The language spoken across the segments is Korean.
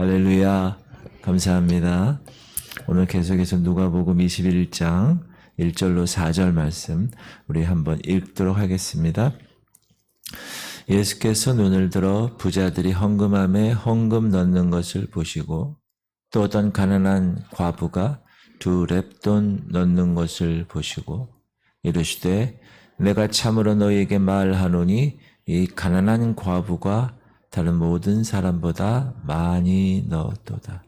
할렐루야. 감사합니다. 오늘 계속해서 누가복음 21장 1절로 4절 말씀 우리 한번 읽도록 하겠습니다. 예수께서 눈을 들어 부자들이 헌금함에 헌금 넣는 것을 보시고 또 어떤 가난한 과부가 2렙돈 넣는 것을 보시고 이르시되 내가 참으로 너희에게 말하노니 이 가난한 과부가 다른 모든 사람보다 많이 넣었도다.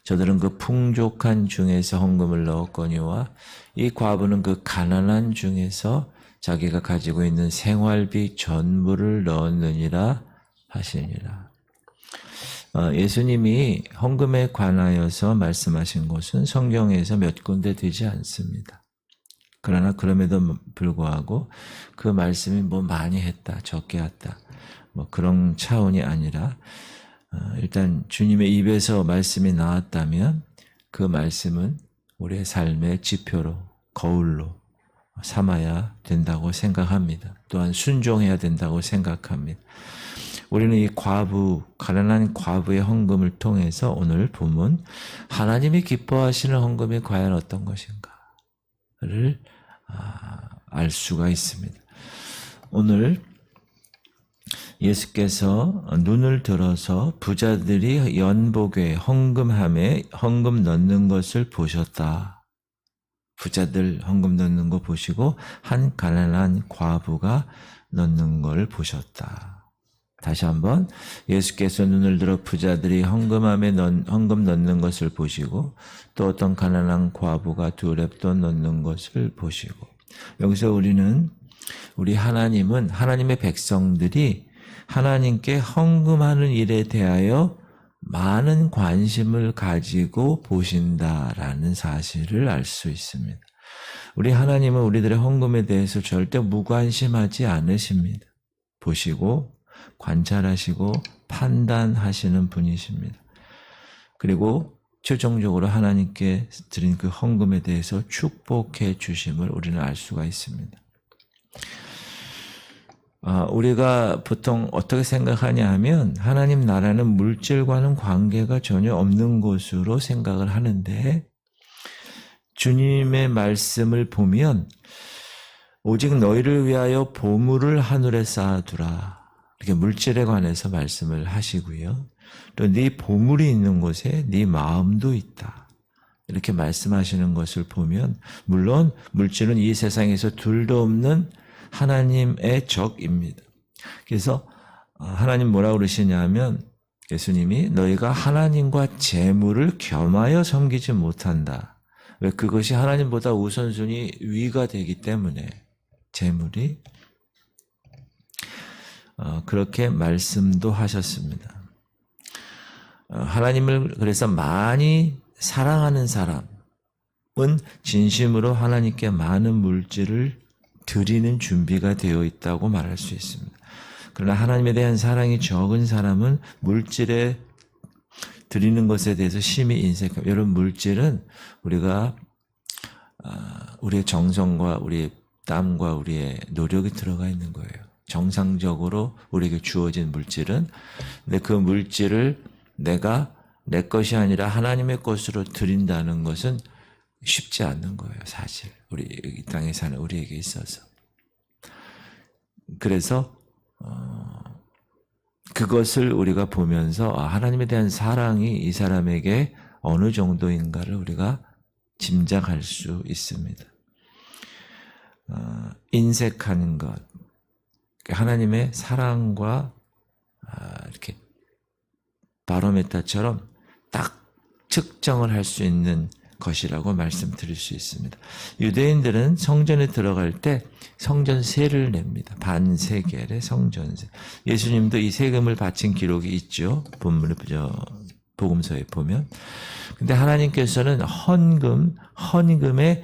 저들은 그 풍족한 중에서 헌금을 넣었거니와 이 과부는 그 가난한 중에서 자기가 가지고 있는 생활비 전부를 넣었느니라 하시니라. 예수님이 헌금에 관하여서 말씀하신 것은 성경에서 몇 군데 되지 않습니다. 그러나 그럼에도 불구하고 그 말씀이 뭐 많이 했다, 적게 했다, 뭐 그런 차원이 아니라 일단 주님의 입에서 말씀이 나왔다면 그 말씀은 우리의 삶의 지표로, 거울로 삼아야 된다고 생각합니다. 또한 순종해야 된다고 생각합니다. 우리는 이 과부, 가난한 과부의 헌금을 통해서 오늘 본문 하나님이 기뻐하시는 헌금이 과연 어떤 것인가를 알 수가 있습니다. 오늘 예수께서 눈을 들어서 부자들이 연복에 헌금함에 헌금 넣는 것을 보셨다. 부자들 헌금 넣는 거 보시고 한 가난한 과부가 넣는 걸 보셨다. 다시 한번 예수께서 눈을 들어 부자들이 헌금함에 헌금 넣는 것을 보시고 또 어떤 가난한 과부가 2렙돈 넣는 것을 보시고 여기서 우리 하나님은 하나님의 백성들이 하나님께 헌금하는 일에 대하여 많은 관심을 가지고 보신다라는 사실을 알 수 있습니다. 우리 하나님은 우리들의 헌금에 대해서 절대 무관심하지 않으십니다. 보시고 관찰하시고 판단하시는 분이십니다. 그리고 최종적으로 하나님께 드린 그 헌금에 대해서 축복해 주심을 우리는 알 수가 있습니다. 우리가 보통 어떻게 생각하냐 하면 하나님 나라는 물질과는 관계가 전혀 없는 것으로 생각을 하는데 주님의 말씀을 보면 오직 너희를 위하여 보물을 하늘에 쌓아두라. 이렇게 물질에 관해서 말씀을 하시고요. 또 네 보물이 있는 곳에 네 마음도 있다. 이렇게 말씀하시는 것을 보면 물론 물질은 이 세상에서 둘도 없는 하나님의 적입니다. 그래서 하나님 뭐라고 그러시냐면 예수님이 너희가 하나님과 재물을 겸하여 섬기지 못한다. 왜? 그것이 하나님보다 우선순위 위가 되기 때문에 재물이 그렇게 말씀도 하셨습니다. 하나님을 그래서 많이 사랑하는 사람은 진심으로 하나님께 많은 물질을 드리는 준비가 되어 있다고 말할 수 있습니다. 그러나 하나님에 대한 사랑이 적은 사람은 물질에 드리는 것에 대해서 심히 인색합니다. 여러분 물질은 우리가 우리의 정성과 우리의 땀과 우리의 노력이 들어가 있는 거예요. 정상적으로 우리에게 주어진 물질은 근데 그 물질을 내가 내 것이 아니라 하나님의 것으로 드린다는 것은 쉽지 않는 거예요, 사실. 우리 이 땅에 사는 우리에게 있어서. 그래서 그것을 우리가 보면서 하나님에 대한 사랑이 이 사람에게 어느 정도인가를 우리가 짐작할 수 있습니다. 인색하는 것, 하나님의 사랑과 이렇게 바로메타처럼 딱 측정을 할 수 있는 것이라고 말씀드릴 수 있습니다. 유대인들은 성전에 들어갈 때 성전세를 냅니다. 반세겔의 성전세. 예수님도 이 세금을 바친 기록이 있죠. 본문에 복음서에 보면. 근데 하나님께서는 헌금의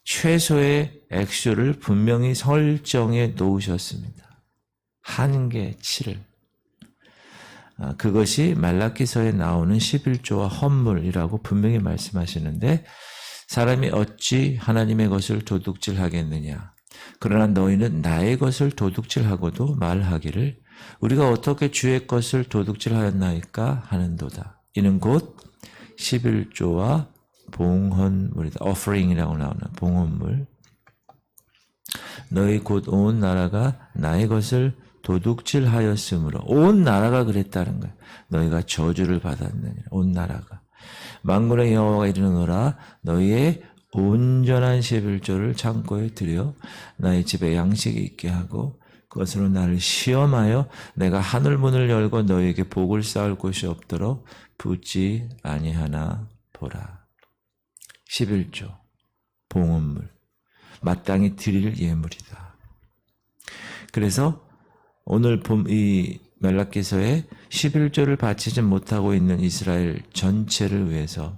최소의 액수를 분명히 설정해 놓으셨습니다. 1개 7을. 그것이 말라기서에 나오는 11조와 헌물이라고 분명히 말씀하시는데 사람이 어찌 하나님의 것을 도둑질하겠느냐. 그러나 너희는 나의 것을 도둑질하고도 말하기를 우리가 어떻게 주의 것을 도둑질하였나이까 하는도다. 이는 곧 11조와 봉헌물이다. offering이라고 나오는 봉헌물. 너희 곧 온 나라가 나의 것을 도둑질하였으므로 온 나라가 그랬다는 거야. 너희가 저주를 받았느니라. 온 나라가. 만군의 여호와가 이르노라 너희의 온전한 11조를 창고에 들여 나의 집에 양식이 있게 하고 그것으로 나를 시험하여 내가 하늘문을 열고 너희에게 복을 쌓을 곳이 없도록 붙지 아니하나 보라. 11조 봉헌물 마땅히 드릴 예물이다. 그래서 오늘 이 멜라기서에 11조를 바치지 못하고 있는 이스라엘 전체를 위해서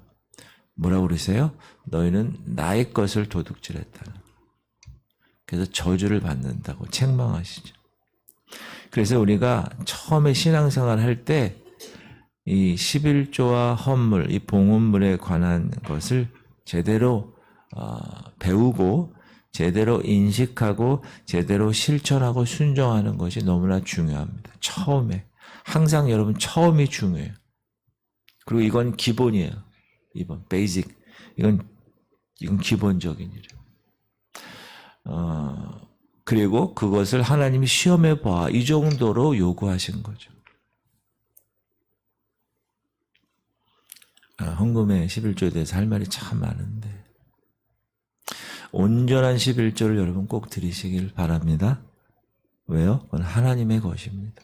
뭐라고 그러세요? 너희는 나의 것을 도둑질했다. 그래서 저주를 받는다고 책망하시죠. 그래서 우리가 처음에 신앙생활 할 때 이 11조와 헌물, 이 봉헌물에 관한 것을 제대로 배우고 제대로 인식하고 제대로 실천하고 순종하는 것이 너무나 중요합니다. 처음에. 항상 여러분 처음이 중요해요. 그리고 이건 기본이에요. 이번 베이직. 이건 기본적인 일이에요. 그리고 그것을 하나님이 시험해 봐. 이 정도로 요구하신 거죠. 헌금의 11조에 대해서 할 말이 참 많은데 온전한 11조를 여러분 꼭 드리시길 바랍니다. 왜요? 그건 하나님의 것입니다.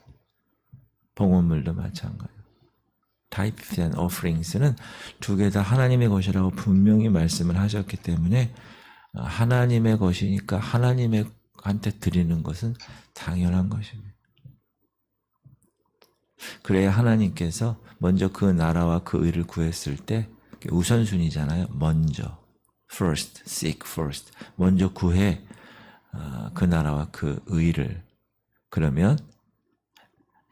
봉헌물도 마찬가지예요. Tithes and Offerings는 두 개 다 하나님의 것이라고 분명히 말씀을 하셨기 때문에 하나님의 것이니까 하나님한테 드리는 것은 당연한 것입니다. 그래야 하나님께서 먼저 그 나라와 그 의를 구했을 때 우선순위잖아요. 먼저 first, seek first. 먼저 구해 그 나라와 그 의를. 그러면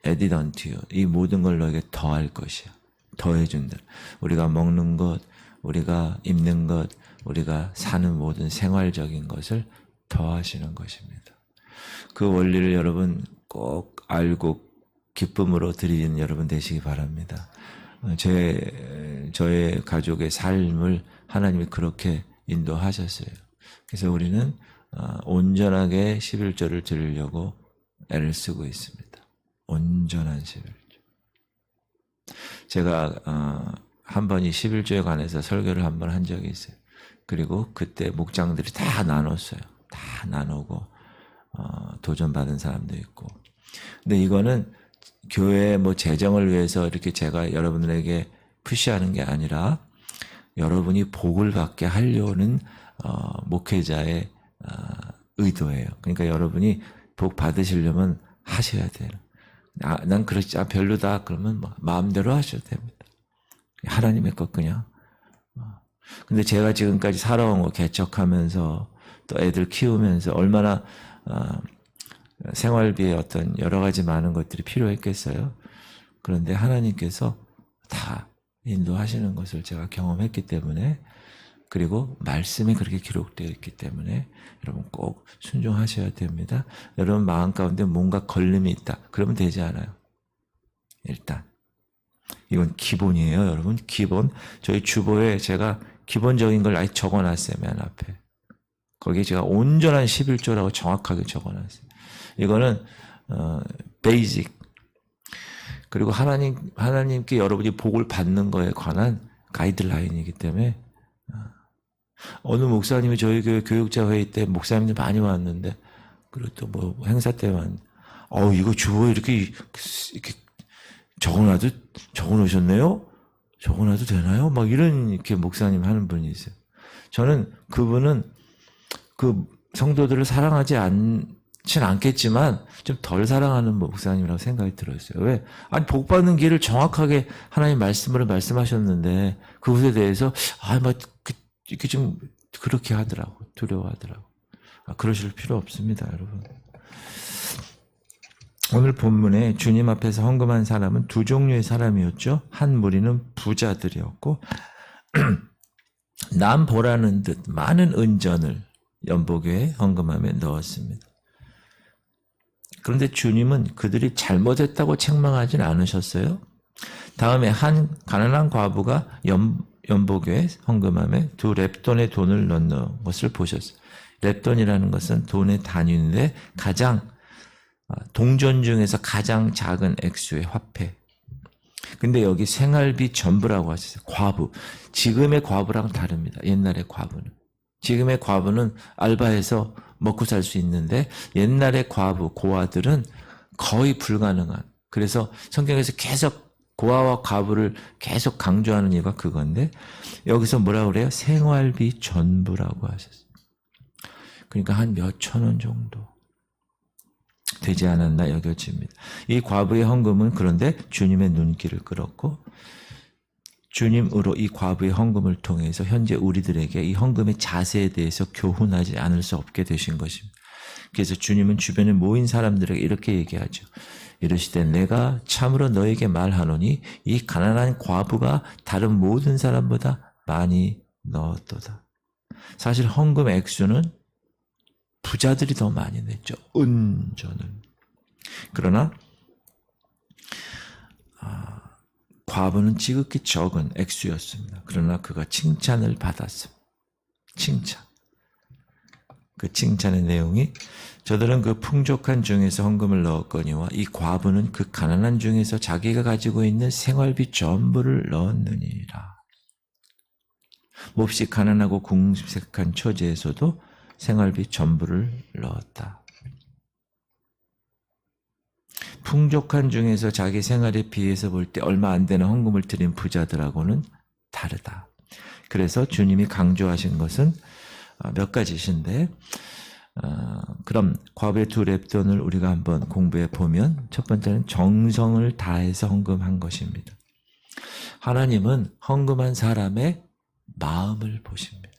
added unto you. 이 모든 걸 너에게 더할 것이야. 더해준다. 우리가 먹는 것, 우리가 입는 것, 우리가 사는 모든 생활적인 것을 더하시는 것입니다. 그 원리를 여러분 꼭 알고 기쁨으로 드리는 여러분 되시기 바랍니다. 저의 가족의 삶을 하나님이 그렇게 인도하셨어요. 그래서 우리는 온전하게 11조를 드리려고 애를 쓰고 있습니다. 온전한 11조. 제가 한 번 이 11조에 관해서 설교를 한 번 한 적이 있어요. 그리고 그때 목장들이 다 나눴어요. 다 나누고 도전받은 사람도 있고. 근데 이거는 교회 뭐 재정을 위해서 이렇게 제가 여러분들에게 푸시하는 게 아니라 여러분이 복을 받게 하려는 목회자의 의도예요. 그러니까 여러분이 복 받으시려면 하셔야 돼요. 난 그렇지 별로다 그러면 마음대로 하셔도 됩니다. 하나님의 것 그냥. 근데 제가 지금까지 살아온 거 개척하면서 또 애들 키우면서 얼마나 생활비에 어떤 여러 가지 많은 것들이 필요했겠어요. 그런데 하나님께서 다 인도하시는 것을 제가 경험했기 때문에 그리고 말씀이 그렇게 기록되어 있기 때문에 여러분 꼭 순종하셔야 됩니다. 여러분 마음 가운데 뭔가 걸림이 있다. 그러면 되지 않아요. 일단 이건 기본이에요. 여러분 기본. 저희 주보에 제가 기본적인 걸 아예 적어놨어요. 맨 앞에. 거기에 제가 온전한 11조라고 정확하게 적어놨어요. 이거는 베이직. 그리고 하나님께 여러분이 복을 받는 거에 관한 가이드라인이기 때문에 어느 목사님이 저희 교회 교육자 회의 때 목사님들 많이 왔는데 그리고 또 뭐 행사 때 왔는데 이거 주보에 이렇게 적어놓으셨네요? 적어놔도 되나요? 막 이런 이렇게 목사님 하는 분이 있어요. 저는 그분은 그 성도들을 사랑하지 않진 않겠지만 좀 덜 사랑하는 목사님이라고 생각이 들었어요. 왜? 아니 복 받는 길을 정확하게 하나님 말씀으로 말씀하셨는데 그것에 대해서 이렇게 좀 그렇게 하더라고. 두려워하더라고. 그러실 필요 없습니다, 여러분. 오늘 본문에 주님 앞에서 헌금한 사람은 두 종류의 사람이었죠. 한 무리는 부자들이었고 남 보라는 듯 많은 은전을 연복에 헌금함에 넣었습니다. 그런데 주님은 그들이 잘못했다고 책망하진 않으셨어요. 다음에 한 가난한 과부가 연복에 헌금함에 2렙돈의 돈을 넣는 것을 보셨어요. 렙돈이라는 것은 돈의 단위인데 가장 동전 중에서 가장 작은 액수의 화폐. 근데 여기 생활비 전부라고 하셨어요. 과부. 지금의 과부랑 다릅니다. 옛날의 과부는. 지금의 과부는 알바해서 먹고 살 수 있는데 옛날의 과부, 고아들은 거의 불가능한. 그래서 성경에서 계속 고아와 과부를 계속 강조하는 이유가 그건데 여기서 뭐라고 그래요? 생활비 전부라고 하셨어요. 그러니까 한 몇천 원 정도 되지 않았나 여겨집니다. 이 과부의 헌금은 그런데 주님의 눈길을 끌었고 주님으로 이 과부의 헌금을 통해서 현재 우리들에게 이 헌금의 자세에 대해서 교훈하지 않을 수 없게 되신 것입니다. 그래서 주님은 주변에 모인 사람들에게 이렇게 얘기하죠. 이르시되 내가 참으로 너에게 말하노니 이 가난한 과부가 다른 모든 사람보다 많이 넣었도다. 사실 헌금 액수는 부자들이 더 많이 냈죠. 은전은. 그러나 과부는 지극히 적은 액수였습니다. 그러나 그가 칭찬을 받았습니다. 칭찬. 그 칭찬의 내용이 저들은 그 풍족한 중에서 헌금을 넣었거니와 이 과부는 그 가난한 중에서 자기가 가지고 있는 생활비 전부를 넣었느니라. 몹시 가난하고 궁색한 처지에서도 생활비 전부를 넣었다. 풍족한 중에서 자기 생활에 비해서 볼 때 얼마 안 되는 헌금을 드린 부자들하고는 다르다. 그래서 주님이 강조하신 것은 몇 가지신데 그럼 과부의 2렙돈을 우리가 한번 공부해 보면 첫 번째는 정성을 다해서 헌금한 것입니다. 하나님은 헌금한 사람의 마음을 보십니다.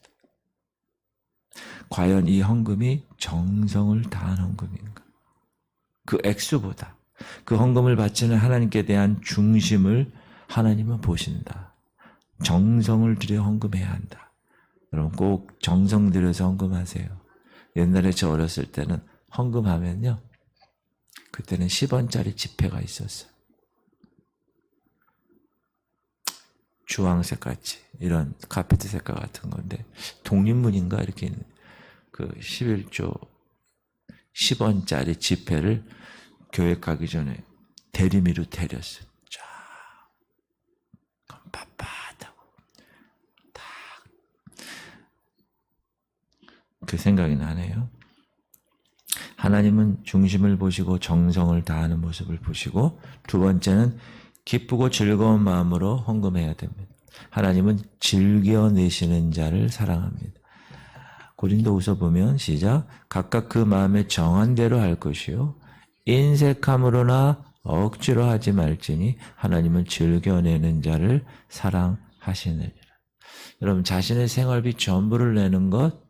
과연 이 헌금이 정성을 다한 헌금인가? 그 액수보다 그 헌금을 바치는 하나님께 대한 중심을 하나님은 보신다. 정성을 들여 헌금해야 한다. 여러분 꼭 정성 들여서 헌금하세요. 옛날에 저 어렸을 때는 헌금하면요. 그때는 10원짜리 지폐가 있었어요. 주황색 같이 이런 카페트 색깔 같은 건데 독립문인가 이렇게 있는 그 11조 10원짜리 지폐를 교회 가기 전에 대리미로 데렸어요. 쫙. 빳빳하고 딱. 그 생각이 나네요. 하나님은 중심을 보시고 정성을 다하는 모습을 보시고 두 번째는 기쁘고 즐거운 마음으로 헌금해야 됩니다. 하나님은 즐겨내시는 자를 사랑합니다. 고린도후서 보면 시작 각각 그 마음에 정한 대로 할 것이요 인색함으로나 억지로 하지 말지니 하나님은 즐겨내는 자를 사랑하시느니라. 여러분 자신의 생활비 전부를 내는 것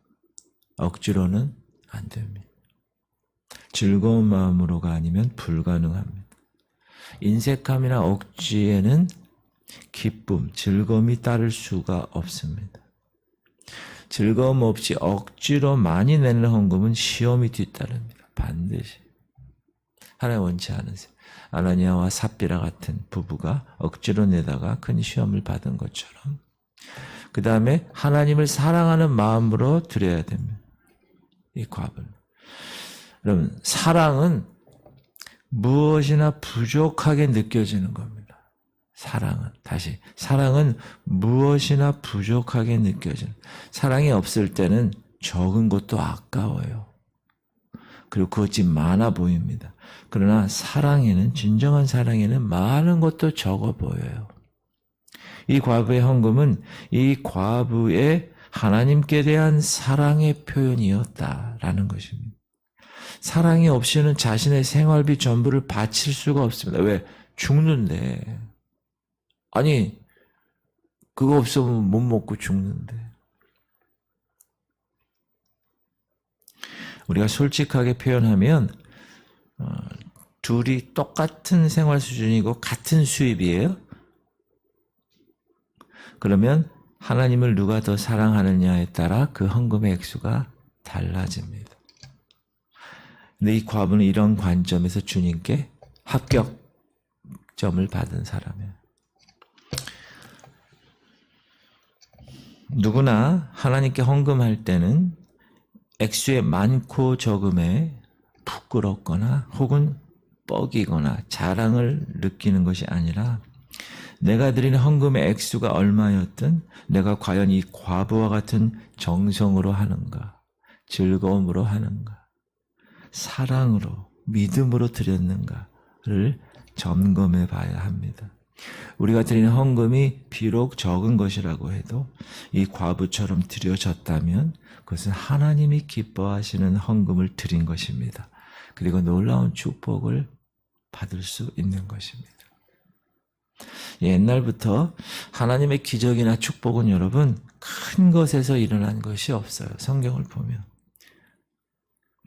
억지로는 안 됩니다. 즐거운 마음으로가 아니면 불가능합니다. 인색함이나 억지에는 기쁨, 즐거움이 따를 수가 없습니다. 즐거움 없이 억지로 많이 내는 헌금은 시험이 뒤따릅니다. 반드시. 하나님 원치 않으세요. 아나니아와 삽비라 같은 부부가 억지로 내다가 큰 시험을 받은 것처럼 그 다음에 하나님을 사랑하는 마음으로 드려야 됩니다. 이 과부는. 여러분 사랑은 무엇이나 부족하게 느껴지는 겁니다. 사랑은 무엇이나 부족하게 느껴지는. 사랑이 없을 때는 적은 것도 아까워요. 그리고 그것이 많아 보입니다. 그러나 진정한 사랑에는 많은 것도 적어 보여요. 이 과부의 헌금은 이 과부의 하나님께 대한 사랑의 표현이었다라는 것입니다. 사랑이 없이는 자신의 생활비 전부를 바칠 수가 없습니다. 왜? 죽는데. 아니, 그거 없으면 못 먹고 죽는데. 우리가 솔직하게 표현하면 둘이 똑같은 생활 수준이고 같은 수입이에요. 그러면 하나님을 누가 더 사랑하느냐에 따라 그 헌금의 액수가 달라집니다. 근데 이 과부는 이런 관점에서 주님께 합격점을 받은 사람이에요. 누구나 하나님께 헌금할 때는 액수의 많고 적음에 부끄럽거나 혹은 뻐기거나 자랑을 느끼는 것이 아니라 내가 드리는 헌금의 액수가 얼마였든 내가 과연 이 과부와 같은 정성으로 하는가, 즐거움으로 하는가, 사랑으로, 믿음으로 드렸는가를 점검해 봐야 합니다. 우리가 드리는 헌금이 비록 적은 것이라고 해도 이 과부처럼 드려졌다면 그것은 하나님이 기뻐하시는 헌금을 드린 것입니다. 그리고 놀라운 축복을 받을 수 있는 것입니다. 옛날부터 하나님의 기적이나 축복은 여러분 큰 것에서 일어난 것이 없어요. 성경을 보면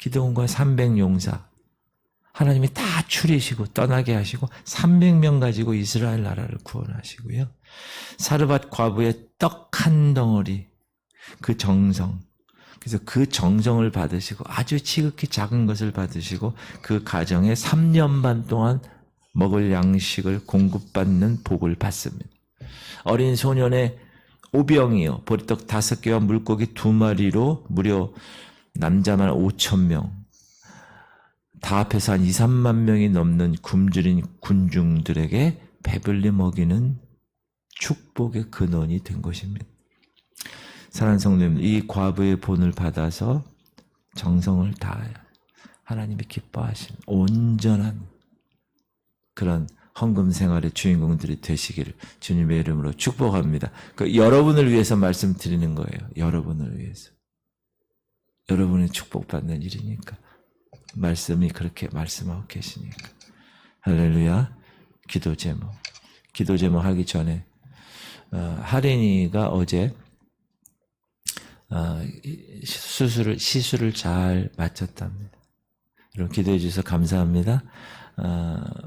기드온과 300용사 하나님이 다 추리시고 떠나게 하시고 300명 가지고 이스라엘 나라를 구원하시고요. 사르밧 과부의 떡 한 덩어리 그 정성, 그래서 그 정성을 받으시고 아주 지극히 작은 것을 받으시고 그 가정에 3년 반 동안 먹을 양식을 공급받는 복을 받습니다. 어린 소년의 오병이요 보리떡 5개와 물고기 2마리로 무려 남자만 5,000명, 다 합해서 한 2, 3만 명이 넘는 굶주린 군중들에게 배불리 먹이는 축복의 근원이 된 것입니다. 사랑하는 성도님, 이 과부의 본을 받아서 정성을 다하여 하나님이 기뻐하신 온전한 그런 헌금 생활의 주인공들이 되시기를 주님의 이름으로 축복합니다. 여러분을 위해서 말씀드리는 거예요. 여러분을 위해서. 여러분의 축복받는 일이니까. 말씀이 그렇게 말씀하고 계시니까. 할렐루야. 기도 제목. 기도 제목 하기 전에 하린이가 어제 시술을 잘 마쳤답니다. 여러분 기도해 주셔서 감사합니다.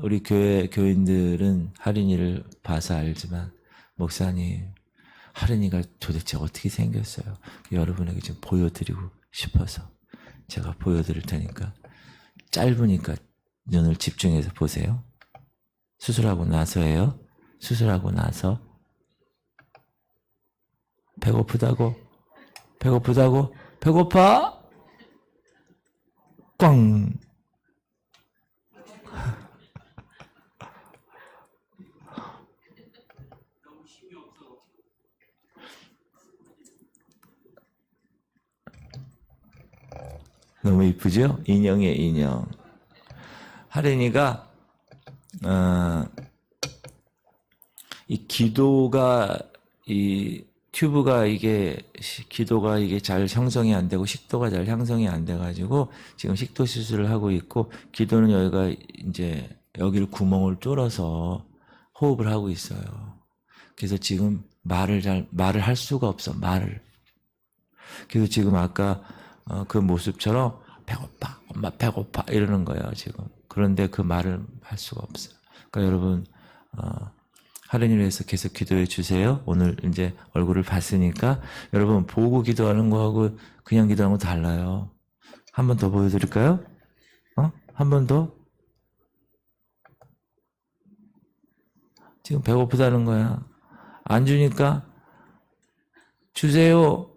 우리 교인들은 하린이를 봐서 알지만 목사님 하린이가 도대체 어떻게 생겼어요? 여러분에게 좀 보여드리고 싶어서 제가 보여드릴 테니까 짧으니까 눈을 집중해서 보세요. 수술하고 나서예요. 수술하고 나서 배고프다고? 배고파? 꽝! 너무 이쁘죠? 인형이에요, 인형. 하린이가 이 기도가 이 튜브가 기도가 잘 형성이 안 되고 식도가 잘 형성이 안 돼 가지고 지금 식도 수술을 하고 있고 기도는 여기가 이제 여기를 구멍을 뚫어서 호흡을 하고 있어요. 그래서 지금 말을 할 수가 없어. 말을. 그래서 지금 아까 그 모습처럼 배고파, 엄마 배고파 이러는 거예요, 지금. 그런데 그 말을 할 수가 없어요. 그러니까 여러분 하린이를 위해서 계속 기도해 주세요. 오늘 이제 얼굴을 봤으니까 여러분 보고 기도하는 거하고 그냥 기도하는 거 달라요. 한 번 더 보여드릴까요? 한 번 더? 지금 배고프다는 거야. 안 주니까 주세요.